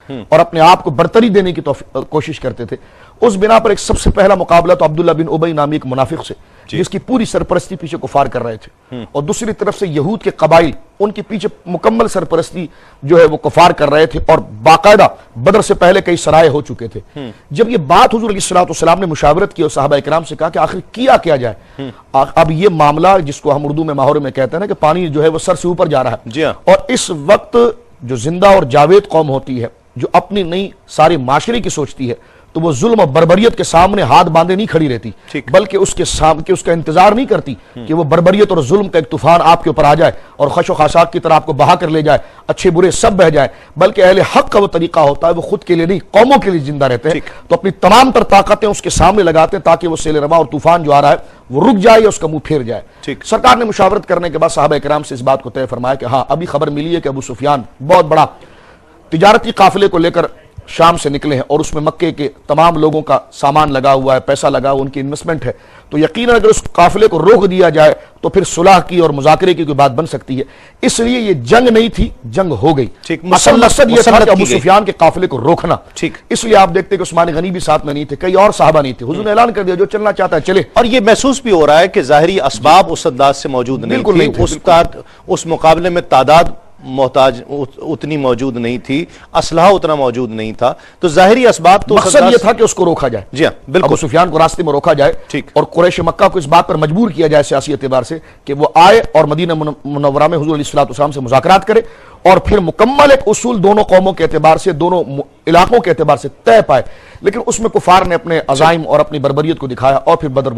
اور اپنے آپ کو برتری دینے کی کوشش کرتے تھے. اس بنا پر ایک سب سے پہلا مقابلہ تو عبداللہ بن ابی نامی ایک منافق سے جس کی پوری سرپرستی پیچھے کفار کر رہے تھے, اور دوسری طرف سے یہود کے قبائل ان کے پیچھے مکمل سرپرستی جو ہے وہ کفار کر رہے تھے, اور باقاعدہ بدر سے پہلے کئی سرائے ہو چکے تھے. جب یہ بات حضور علیہ السلام نے مشاورت کی اور صحابہ کرام سے کہا کہ آخر کیا جائے, اب یہ معاملہ جس کو ہم اردو میں محاورے میں کہتے ہیں نا کہ پانی جو ہے وہ سر سے اوپر جا رہا ہے, اور اس وقت جو زندہ اور جاوید قوم ہوتی ہے جو اپنی نہیں سارے معاشرے کی سوچتی ہے, تو وہ ظلم و بربریت کے سامنے ہاتھ باندھے نہیں کھڑی رہتی, بلکہ اس کا انتظار نہیں کرتی کہ وہ بربریت اور ظلم کا ایک طوفان آپ کے اوپر آ جائے اور خش و خاشاک کی طرح آپ کو بہا کر لے جائے, اچھے برے سب بہ جائے, بلکہ اہل حق کا وہ طریقہ ہوتا ہے وہ خود کے لیے نہیں قوموں کے لیے زندہ رہتے ہیں, تو اپنی تمام تر طاقتیں اس کے سامنے لگاتے ہیں تاکہ وہ سیل روا اور طوفان جو آ رہا ہے وہ رک جائے یا اس کا منہ پھیر جائے. سرکار نے مشاورت کرنے کے بعد صحابہ کرام سے اس بات کو طے فرمایا کہ ہاں ابھی خبر ملی ہے کہ ابو سفیان بہت بڑا تجارتی قافلے کو لے کر شام سے نکلے ہیں, اور اس میں مکے کے تمام لوگوں کا سامان لگا ہوا ہے, پیسہ لگا ہوا, ان کی انویسٹمنٹ ہے, تو یقیناً اگر اس قافلے کو روک دیا جائے تو پھر صلح کی اور مذاکرے کی کوئی بات بن سکتی ہے. اس لیے یہ جنگ نہیں تھی, جنگ ہو گئی. اصل مقصد یہ تھا کہ ابو سفیان کے قافلے کو روکنا. اس لیے آپ دیکھتے کہ عثمان غنی بھی ساتھ میں نہیں تھے, کئی اور صحابہ نہیں تھے. حضور نے اعلان کر دیا جو چلنا چاہتا ہے چلے. اور یہ محسوس بھی ہو رہا ہے کہ ظاہری اسباب اس انداز سے موجود نہیں تھی, اس مقابلے میں تعداد محتاج اتنی موجود نہیں تھی, اسلحہ اتنا موجود نہیں تھا, تو ظاہری اسباب تو مقصد یہ تھا کہ اس کو روکا جائے. جی ہاں بالکل, ابو سفیان کو راستے میں روکا جائے اور قریش مکہ کو اس بات پر مجبور کیا جائے سیاسی اعتبار سے کہ وہ آئے اور مدینہ منورہ میں حضور علیہ السلام سے مذاکرات کرے, اور پھر مکمل ایک اصول دونوں قوموں کے اعتبار سے دونوں علاقوں کے اعتبار سے طے پائے. لیکن اس میں کفار نے اپنے عزائم اور اپنی بربریت کو دکھایا, اور پھر بدر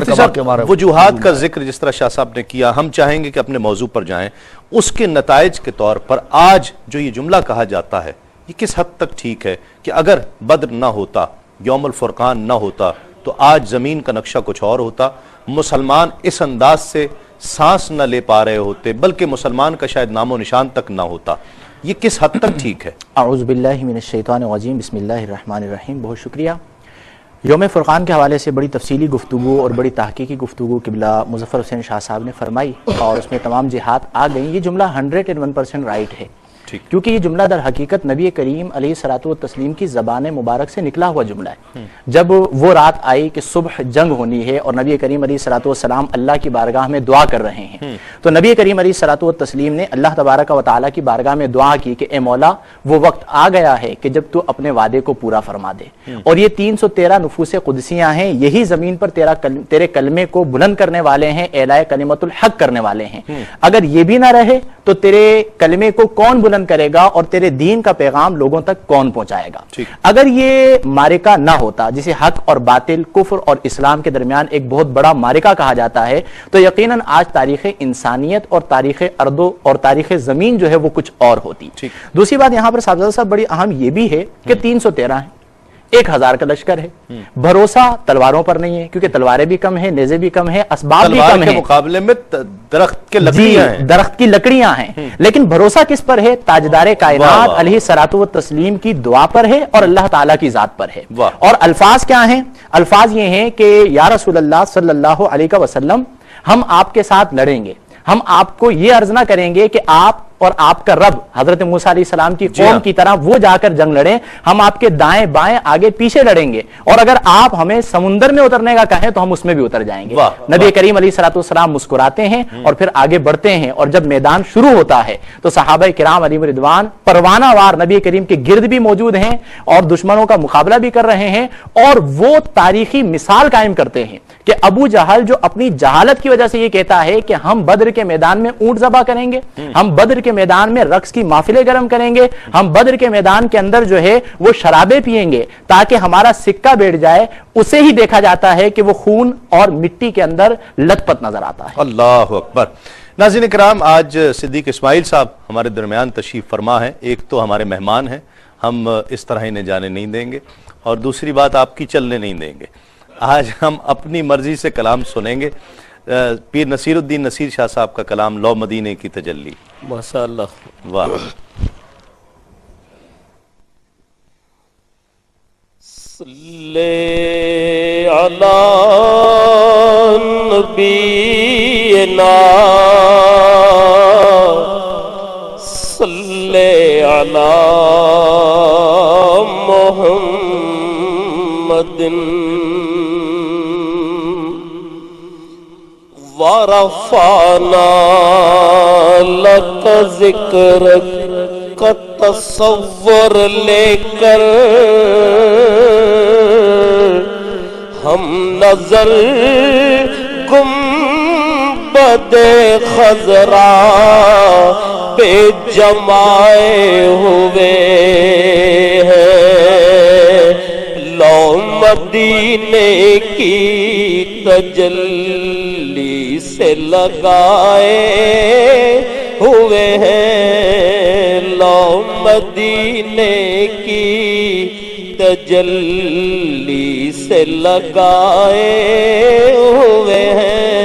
کا واقعہ ہمارا وجوہات کا ذکر جس طرح شاہ صاحب نے کیا, ہم چاہیں گے کہ اپنے موضوع پر جائیں. اس کے نتائج کے طور پر آج جو یہ جملہ کہا جاتا ہے یہ کس حد تک ٹھیک ہے کہ اگر بدر نہ ہوتا, یوم الفرقان نہ ہوتا, تو آج زمین کا نقشہ کچھ اور ہوتا, مسلمان اس انداز سے سانس نہ لے پا رہے ہوتے, بلکہ مسلمان کا شاید نام و نشان تک نہ ہوتا. یہ کس حد تک ٹھیک ہے؟ اعوذ باللہ من الشیطان الرجیم, بسم اللہ الرحمن الرحیم. بہت شکریہ. یوم فرقان کے حوالے سے بڑی تفصیلی گفتگو اور بڑی تحقیقی گفتگو قبلہ مظفر حسین شاہ صاحب نے فرمائی, اور اس میں تمام جہات آ گئیں. یہ جملہ 101% رائٹ ہے, کیونکہ یہ جملہ در حقیقت نبی کریم علیہ الصلوۃ والتسلیم کی زبان مبارک سے نکلا ہوا جملہ ہے. جب وہ رات آئی کہ صبح جنگ ہونی ہے اور نبی کریم علیہ الصلوۃ والسلام اللہ کی بارگاہ میں دعا کر رہے ہیں, تو نبی کریم علیہ الصلوۃ والتسلیم نے اللہ تبارک و تعالیٰ کی بارگاہ میں دعا کی کہ اے مولا وہ وقت آ گیا ہے کہ جب تو اپنے وعدے کو پورا فرما دے, اور یہ 313 نفوس قدسیاں ہیں, یہی زمین پر تیرے کلمے کو بلند کرنے والے ہیں, اعلاء کلمت الحق کرنے والے ہیں. اگر یہ بھی نہ رہے تو تیرے کلمے کو کون بلند کرے گا اور تیرے دین کا پیغام لوگوں تک کون پہنچائے گا؟ اگر یہ معرکہ نہ ہوتا, جسے حق اور باطل, کفر اور اسلام کے درمیان ایک بہت بڑا معرکہ کہا جاتا ہے, تو یقیناً آج تاریخ انسانیت اور تاریخ ارض اور تاریخ زمین جو ہے وہ کچھ اور ہوتی. دوسری بات یہاں پر صاحبزادہ صاحب بڑی اہم یہ بھی ہے کہ 313 ہیں, 1000 کا لشکر ہے. بھروسہ تلواروں پر نہیں ہے, کیونکہ تلواریں بھی کم ہیں, نیزے بھی کم ہیں, اسباب بھی کم ہیں, مقابلے میں درخت کے لکڑیاں ہیں, درخت کی لکڑیاں ہیں. لیکن بھروسہ کس پر ہے؟ تاجدار کائنات علیہ الصلوۃ والتسلیم کی دعا پر ہے اور اللہ تعالیٰ کی ذات پر ہے. اور الفاظ کیا ہیں؟ الفاظ یہ ہیں کہ یا رسول اللہ صلی اللہ علیہ وسلم, ہم آپ کے ساتھ لڑیں گے, ہم آپ کو یہ عرض نہ کریں گے کہ آپ اور آپ کا رب حضرت موسیٰ علیہ السلام کی قوم کی طرح وہ جا کر جنگ لڑیں, ہم آپ کے دائیں بائیں آگے پیچھے لڑیں گے, اور اگر آپ ہمیں سمندر میں اترنے کا کہیں تو ہم اس میں بھی اتر جائیں گے. نبی کریم علیہ الصلوۃ والسلام مسکراتے ہیں اور پھر آگے بڑھتے ہیں, اور جب میدان شروع ہوتا ہے تو صحابہ کرام علیہم رضوان پروانہ وار نبی کریم کے گرد بھی موجود ہیں اور دشمنوں کا مقابلہ بھی کر رہے ہیں, اور وہ تاریخی مثال قائم کرتے ہیں کہ ابو جہل جو اپنی جہالت کی وجہ سے یہ کہتا ہے کہ ہم بدر کے میدان میں اونٹ ذبح کریں گے, ہم بدر کے میدان میں رقص کی محفلیں گرم کریں گے, ہم بدر کے میدان کے اندر جو ہے وہ شرابیں پیئیں گے تاکہ ہمارا سکہ بیٹھ جائے, اسے ہی دیکھا جاتا ہے کہ وہ خون اور مٹی کے اندر لت پت نظر آتا ہے. اللہ اکبر. ناظرین کرام, آج صدیق اسماعیل صاحب ہمارے درمیان تشریف فرما ہیں. ایک تو ہمارے مہمان ہیں, ہم اس طرح انہیں جانے نہیں دیں گے, اور دوسری بات آپ کی چلنے نہیں دیں گے. آج ہم اپنی مرضی سے کلام سنیں گے. پیر نصیر الدین نصیر شاہ صاحب کا کلام لو مدینے کی تجلی. ماشاء اللہ. واہ. صلی علی نبینا صلی علی دن ورفعنا لك ذکرک کا تصور لے کر ہم نظر گنبد خضرا پہ جمائے ہوئے ہیں، لو مدینے کی تجلی سے لگائے ہوئے ہیں، لو مدینے کی تجلی سے لگائے ہوئے ہیں،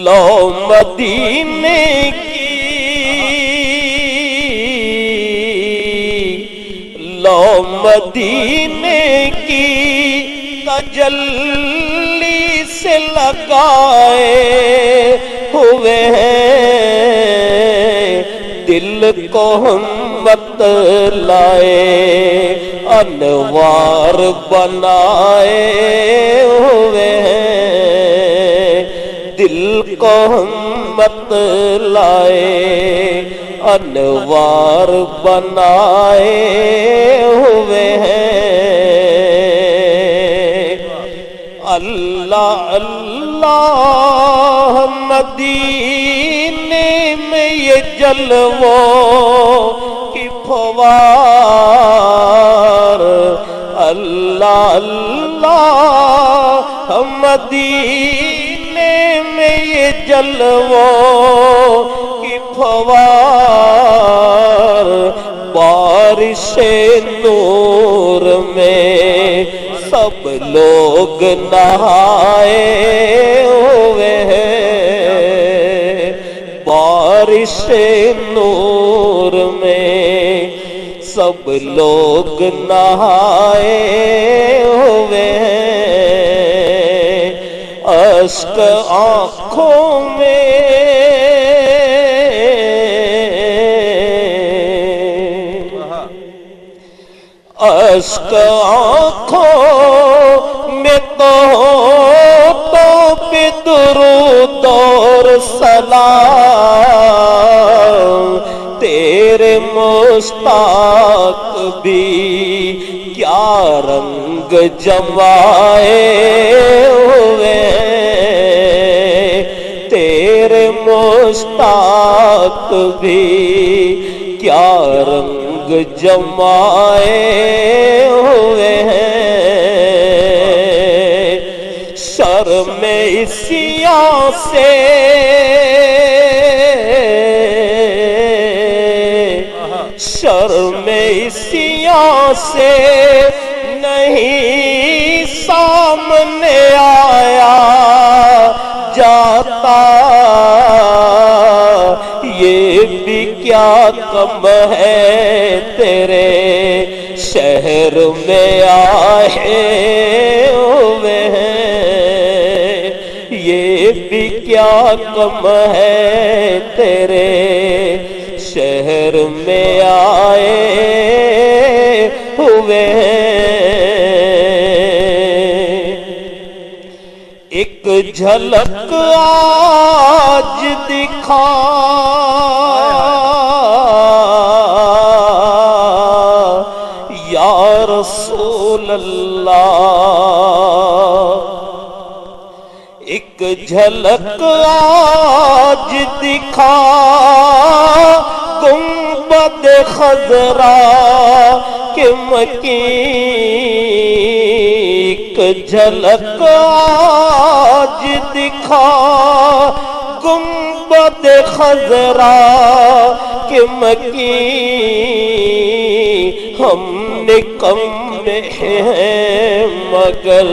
لو مدینے کی، لو مدینے کی تجلی سے لگائے ہوئے ہیں، دل کو ہم لائے انوار بنائے ہوئے ہیں، دل کو ہم لائے انوار بنائے ہوئے ہیں، اللہ اللہ مدینے میں یہ جلووں کی پھوار، اللہ اللہ مدینے میں یہ جلووں کی پھوار، بارش نور میں سب لوگ نہائے ہوئے ہیں، بارش نور میں سب لوگ نہائے ہوئے ہیں، اشک آنکھوں میں اشک آنکھوں میں تو پہ درود اور سلام، تیرے مشتاق بھی کیا رنگ جمائے ہوئے ہیں، تیرے مشتاق بھی کیا رنگ جمائے ہوئے ہیں، شرم عصیاں سے شرم عصیاں سے نہیں سامنے آیا جاتا، یہ بھی کیا کم ہے تیرے شہر میں آئے ہوئے ہیں، یہ بھی کیا کم ہے تیرے شہر میں آئے ہوئے ہیں، ایک جھلک آج دکھا یا رسول اللہ، ایک جھلک آج دکھا گنبد خضرا کے مکین، ایک جھلک آج دکھا گنبد خضرا کے مکین، ہم نے کم ہیں مگر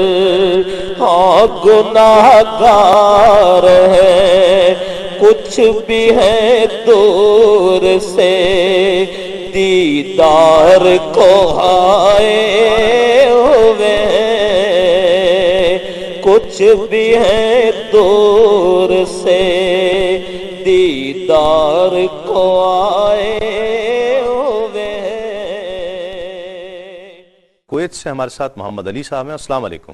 ہاں گناہگار ہیں، کچھ بھی ہے دور سے دیدار کو آئے ہوئے ہیں، کچھ بھی ہے دور سے دیدار کو آئے ہوئے ہیں۔ کویت سے ہمارے ساتھ محمد علی صاحب ہیں. السلام علیکم.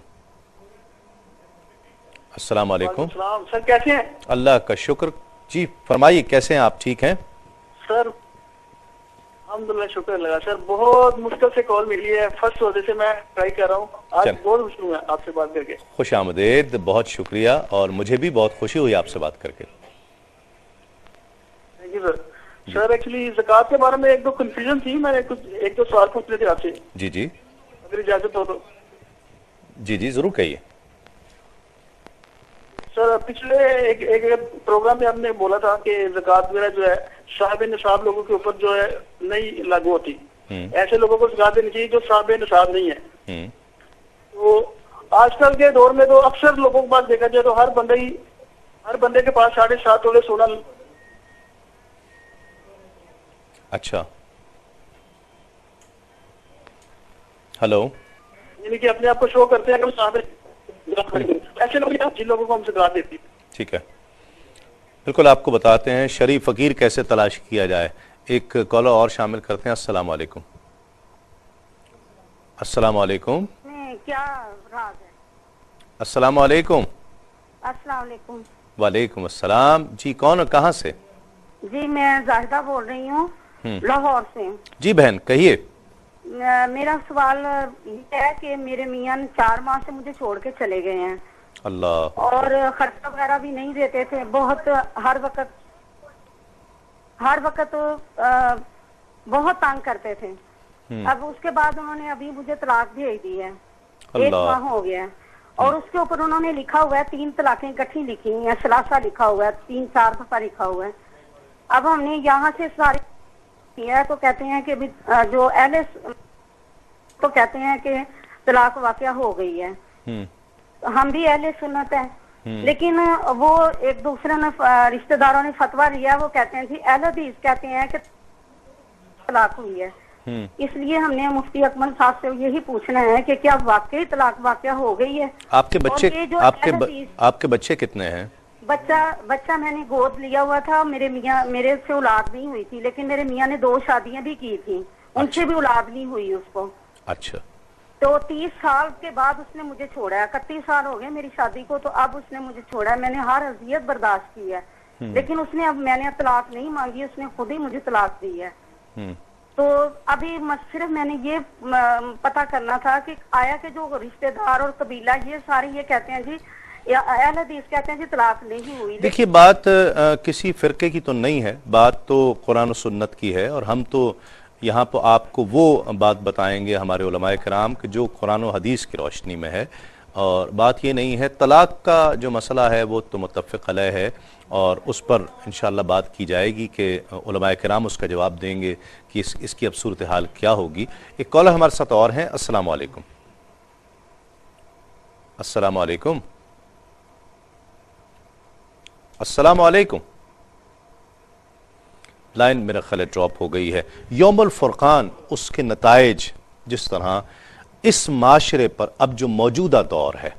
السلام علیکم. السلام سر، کیسے ہیں؟ اللہ کا شکر. جی فرمائیے کیسے ہیں آپ؟ ٹھیک ہیں سر الحمدللہ، شکر اللہ. سر بہت مشکل سے کال ملی ہے، فرسٹ وجہ سے میں ٹرائی کر رہا ہوں. آج چل. بہت خوش ہوں آپ سے بات کر کے. خوش آمدید. بہت شکریہ، اور مجھے بھی بہت خوشی ہوئی آپ سے بات کر کے. Thank you sir. Sir actually زکوٰۃ کے بارے میں ایک دو کنفیوژن تھی، میں نے کچھ ایک دو سوال پوچھنے تھے آپ سے، جی جی اگر اجازت ہو تو. جی جی ضرور کہیے. سر پچھلے ایک پروگرام میں آپ نے بولا تھا کہ زکوٰۃ وغیرہ جو ہے صاحب نصاب لوگوں کے اوپر جو ہے نہیں لاگو ہوتی، ایسے لوگوں کو زکوٰۃ دینی چاہیے جو صاحب نصاب نہیں ہے. تو آج کل کے دور میں تو اکثر لوگوں کے پاس دیکھا جائے تو ہر بندے کے پاس 7.5 تولے سونا. اچھا ہلو. یعنی کہ اپنے آپ کو شو کرتے ہیں کہ صاحب ایسے لوگ جن لوگوں کو ہم زکوٰۃ دیتی. ٹھیک ہے، بالکل آپ کو بتاتے ہیں شریف فقیر کیسے تلاش کیا جائے. ایک کالر اور شامل کرتے ہیں. السلام علیکم. السلام علیکم. کیا راز ہے؟ السلام علیکم. السلام علیکم. وعلیکم السلام. جی کون کہاں سے؟ جی میں زاہدہ بول رہی ہوں لاہور سے. جی بہن کہیے. میرا سوال یہ ہے کہ میرے میاں 4 ماہ سے مجھے چھوڑ کے چلے گئے ہیں، اللہ. اور خرچہ وغیرہ بھی نہیں دیتے تھے، بہت ہر وقت بہت تنگ کرتے تھے. اب اس کے بعد انہوں نے ابھی مجھے طلاق بھیج دی ہے، 1 ماہ ہو گیا ہے، اور اس کے اوپر انہوں نے لکھا ہوا ہے 3 طلاقیں اکٹھی لکھی ہیں، ثلاثہ لکھا ہوا ہے، 3-4 دفعہ لکھا ہوا ہے. اب ہم نے یہاں سے ساری کیا ہے تو کہتے ہیں کہ جو اہل تو کہتے ہیں کہ طلاق واقعہ ہو گئی ہے. ہم بھی اہل سنت ہیں، لیکن وہ ایک دوسرے نے رشتہ داروں نے فتویٰ لیا، وہ کہتے ہیں جی اہل حدیث کہتے ہیں کہ طلاق ہوئی ہے. اس لیے ہم نے مفتی اکمل صاحب سے یہی پوچھنا ہے کہ کیا واقعی طلاق واقعہ ہو گئی ہے؟ آپ کے بچے آپ کے بچے کتنے ہیں؟ بچہ میں نے گود لیا ہوا تھا. میرے سے اولاد نہیں ہوئی تھی، لیکن میرے میاں نے 2 شادیاں بھی کی تھیں، ان سے بھی اولاد نہیں ہوئی اس کو. اچھا. تو 30 سال کے بعد اس نے مجھے چھوڑا ہے. 31 سال ہو گئے میری شادی کو، تو اب اس نے مجھے چھوڑا ہے. میں نے ہر اذیت برداشت کی ہے، لیکن اس نے میں نے طلاق نہیں مانگی، اس نے خود ہی مجھے طلاق دی ہے. تو ابھی صرف میں نے یہ پتہ کرنا تھا کہ آیا کہ جو رشتہ دار اور قبیلہ یہ سارے یہ کہتے ہیں جی اہل حدیث کہتے ہیں جی طلاق نہیں ہوئی. دیکھیے بات کسی فرقے کی تو نہیں ہے، بات تو قرآن و سنت کی ہے، اور ہم تو یہاں پہ آپ کو وہ بات بتائیں گے ہمارے علماء کرام کہ جو قرآن و حدیث کی روشنی میں ہے. اور بات یہ نہیں ہے، طلاق کا جو مسئلہ ہے وہ تو متفق علیہ ہے، اور اس پر انشاءاللہ بات کی جائے گی کہ علماء کرام اس کا جواب دیں گے کہ اس کی اب صورتحال کیا ہوگی. ایک کالر ہمارے ساتھ اور ہیں. السلام علیکم. السلام علیکم. السلام علیکم. لائن میرا خیال ڈراپ ہو گئی ہے. یوم الفرقان، اس کے نتائج جس طرح اس معاشرے پر اب جو موجودہ دور ہے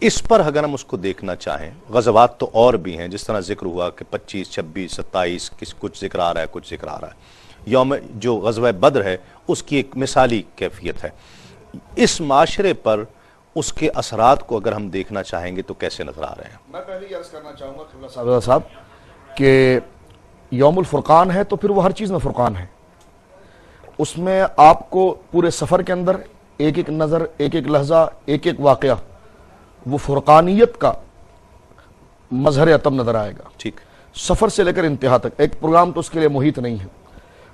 اس پر اگر ہم اس کو دیکھنا چاہیں، غزوات تو اور بھی ہیں جس طرح ذکر ہوا کہ 25 26 27 کچھ ذکر آ رہا ہے، کچھ ذکر آ رہا ہے. یوم جو غزوہ بدر ہے اس کی ایک مثالی کیفیت ہے. اس معاشرے پر اس کے اثرات کو اگر ہم دیکھنا چاہیں گے تو کیسے نظر آ رہے ہیں؟ میں پہلے یہ عرض کرنا چاہوں گا قبلہ صاحب کہ یوم الفرقان ہے تو پھر وہ ہر چیز میں فرقان ہے. اس میں آپ کو پورے سفر کے اندر ایک ایک نظر، ایک ایک لحظہ، ایک ایک واقعہ وہ فرقانیت کا مظہر اتم نظر آئے گا. ٹھیک. سفر سے لے کر انتہا تک ایک پروگرام تو اس کے لیے محیط نہیں ہے.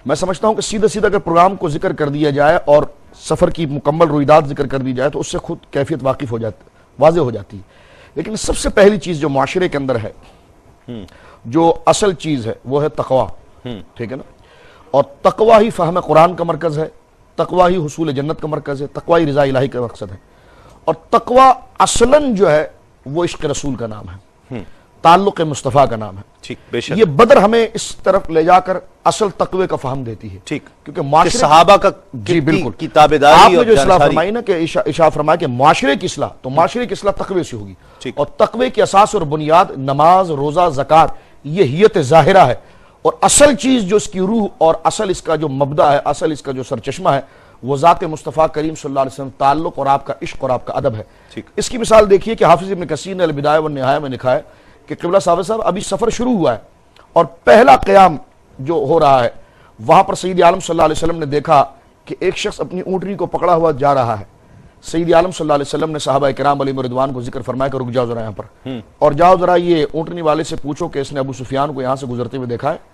میں سمجھتا ہوں کہ سیدھا سیدھا اگر پروگرام کو ذکر کر دیا جائے اور سفر کی مکمل رویداد ذکر کر دی جائے تو اس سے خود کیفیت واضح ہو جاتی ہے. لیکن سب سے پہلی چیز جو معاشرے کے اندر ہے، جو اصل چیز ہے، وہ ہے تقوی. ٹھیک ہے نا؟ اور تقوی ہی فہم قرآن کا مرکز ہے، تقوی ہی حصول جنت کا مرکز ہے، تقوی ہی رضا الہی کا مقصد ہے. اور تقوی اصلاً جو ہے وہ عشق رسول کا نام ہے، تعلق مصطفیٰ کا نام ہے. ٹھیک. بے شک یہ بدر ہمیں اس طرف لے جا کر اصل تقوی کا فہم دیتی ہے. ٹھیک. کیونکہ معاشرے صحابہ کا جی بالکل کی تابعداری آپ نے اور جو اصلاح جانکاری. فرمائی نا کہ اشارہ فرمایا کہ معاشرے کی اصلاح، تو معاشرے کی اصلاح تقوی سے ہوگی. ٹھیک. اور تقوی کی اساس اور بنیاد نماز، روزہ، زکوٰۃ، یہ ہیت ظاہرہ ہے. اور اصل چیز جو اس کی روح اور اصل اس کا جو مبدا ہے، اصل اس کا جو سرچشمہ ہے، وہ ذات مصطفیٰ کریم صلی اللہ علیہ وسلم تعلق اور آپ کا عشق اور آپ کا ادب ہے. ٹھیک. اس کی مثال دیکھیے کہ حافظ ابن کثیر نے البدایہ والنہایہ میں لکھا ہے کہ قبلہ صاحب ابھی سفر شروع ہوا ہے اور پہلا قیام جو ہو رہا ہے وہاں پر سید عالم صلی اللہ علیہ وسلم نے دیکھا کہ ایک شخص اپنی اونٹنی کو پکڑا ہوا جا رہا ہے. سید عالم صلی اللہ علیہ وسلم نے صحابہ کرام علیہم رضوان کو ذکر فرمایا کہ رک جاؤ ذرا یہاں پر اور جاؤ ذرا یہ اونٹنی والے سے پوچھو کہ اس نے ابو سفیان کو یہاں سے گزرتے ہوئے دیکھا ہے.